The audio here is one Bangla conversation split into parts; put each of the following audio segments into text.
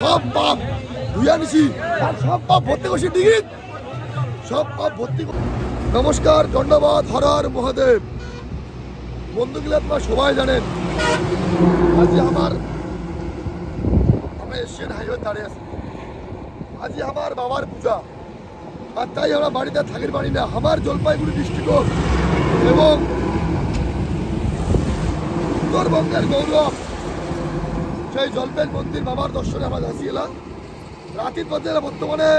সব পাপ ধুইয়া নিছি আর সব পাপ ভর্তি করছি ডিগিত সব পাপ ভর্তি। নমস্কার, ধন্যবাদ, হর হর মহাদেব। বন্ধুগুলো আপনারা সবাই জানেন আজ আমরা এশিয়ান হাইওয়ে দাঁড়িয়ে আছি। আজ আমার বাবার পূজা, আর তাই আমরা বাড়িতে থাকির বাড়ি না। আমার জলপাইগুড়ি ডিস্ট্রিক্ট এবং উত্তরবঙ্গের গৌরব সেই জলপাইগুড়ি মন্দির বাবার দর্শনে আমরা আসি এলাম। রাতের পথে বর্তমানে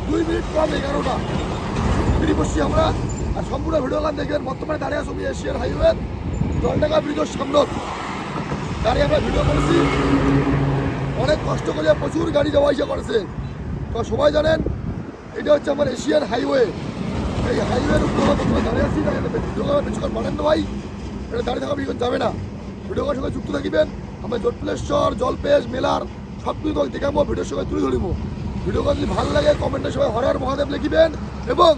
2 মিনিট কম 11টা ফিরে বসছি আমরা। আর সম্পূর্ণ ভিডিও গান দেখবেন। বর্তমানে দাঁড়িয়ে আসি এশিয়ান হাইওয়ে জলডাঙ্গা ব্রিজের সামনে দাঁড়িয়ে আমরা ভিডিও করেছি। অনেক কষ্ট করে প্রচুর গাড়ি যাওয়া আসা করেছে। তো সবাই জানেন এটা হচ্ছে আমার এশিয়ান হাইওয়ে। এই হাইওয়ের উপরে দাঁড়িয়ে আসি। ভিডিও বেশিক্ষণ বানান ভাই, এটা দাঁড়িয়ে থাকা বেশিক্ষণ যাবে না। ভিডিও সঙ্গে যুক্ত থাকবেন। আমরা জটলেশ্বর জলপেশ মেলার সব কিছু দেখাবো, ভিডিওর সঙ্গে তুলে ধরবো। ভিডিও গান যদি ভালো লাগে কমেন্টের সবাই হর হর মহাদেব লিখবেন এবং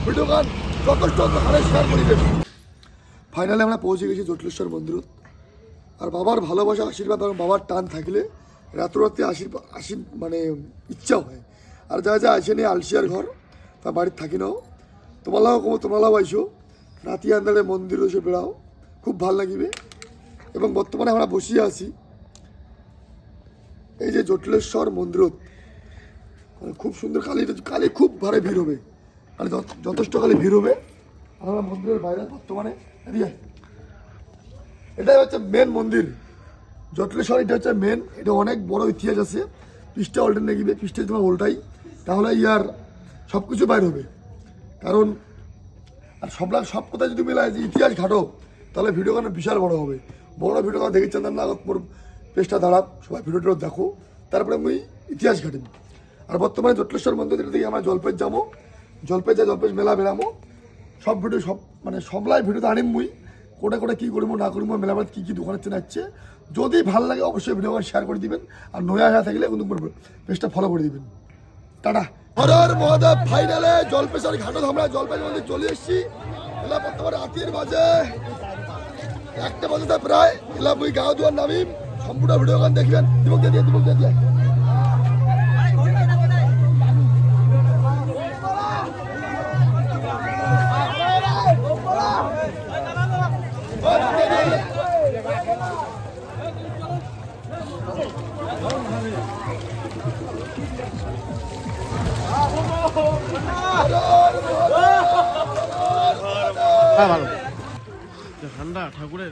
ভিডিও গান যথেষ্ট হারে শেয়ার করিবেন। ফাইনালি আমরা পৌঁছে গেছি জটলেশ্বর মন্দির। আর বাবার ভালোবাসা আশীর্বাদ এবং বাবার টান থাকলে রাত্রে আসি মানে ইচ্ছা হয়। আর যা যা আসেনি আলসিয়ার ঘর তা বাড়ির থাকি নাও, তোমরাও আইসো রাতি আন্দারে মন্দির এসে বেড়াও, খুব ভাল লাগিবে। এবং বর্তমানে আমরা বসিয়ে আছি এই যে জটলেশ্বর মন্দির। মানে খুব সুন্দর, কালী খুব ভারে ভিড় হবে, মানে যথেষ্ট কালী ভিড় হবে। আমরা মন্দিরের বাইরে বর্তমানে এটাই হচ্ছে মেন মন্দির জটলেশ্বর। এটা হচ্ছে মেন, এটা অনেক বড় ইতিহাস আছে। পৃষ্ঠা উল্টে নেগিবে, পৃষ্ঠা তোমার উল্টাই তাহলে ইয়ার সব কিছু বাইর হবে। কারণ আর সব কথা যদি মেলায় যে ইতিহাস ঘাটো তাহলে ভিডিও গান বিশাল বড় হবে। বড় ভিডিও গান দেখেছেন না, মোর পেজটা দাঁড়াব, সবাই ভিডিওটা দেখো, তারপরে আমি ইতিহাস ঘাটিম। আর বর্তমানে জটলেশ্বর মন্দির থেকে আমরা জলপেশ যাবো, জলপেশ মেলা বেড়াবো। সব ভিডিও মানে সবলাই ভিডিওতে আনিম মুই কোটা কী করবো না করবো, মেলাবাদ কী দোকানের চেনা হচ্ছে। যদি ভাল লাগে অবশ্যই ভিডিও শেয়ার করে দিবেন। আর নয়া আসা থাকলে কিন্তু পেজটা ফলো করে দিবেন। টাটা, হর হর মহাদেব। ফাইনালে জলপেশের ঘাটত আমরা জলপেশ মন্দির চলে এসেছি। এলা বর্তমানে রাতের বাজে 1টা বাজে প্রায়। এলা বই গাঁও দুয়ার নামিম। সম্পূর্ণ ভিডিও গান দেখবেন। দিবক দিয়ে ঠান্ডা ঠাকুরের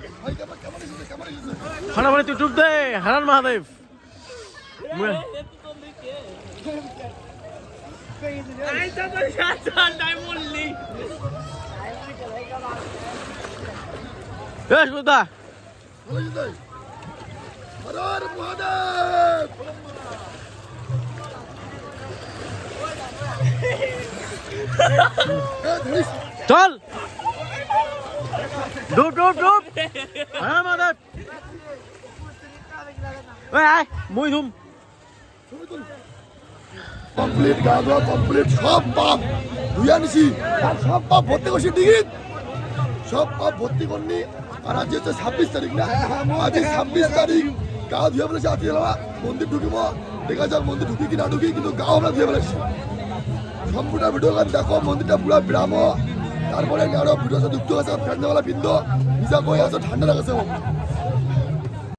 ঠান্ডা মানে তুই টুক দে হারান মহাদেব। চল ডুব হ্যাঁ মহাদেব মুই ধুম কমপ্লিট গাঁদা কমপ্লিট। সব পাপ ধুইয়া নিছি আর সব পাপ ভর্তি করছি ডিগিত, সব পাপ ভর্তি করনি। আর আজ হচ্ছে 26 তারিখ না, আজ 26 তারিখ। গাও ধুয়ে ফেলেছি। আজকে মন্দির ঢুকিব, দেখা যাক মন্দির ঢুকি কি না ঢুকি, কিন্তু গাও আমরা ধুয়ে ফেলেছি। সম্পূর্ণ ভিডিও গান দেখো, মন্দিরটা পুরা বিরামো। তারপরে আরো ভিডিও যুক্ত আছে ফ্যান্ডওয়ালা বিন্দু ভিজা কই আছে ঠান্ডা লাগাছে।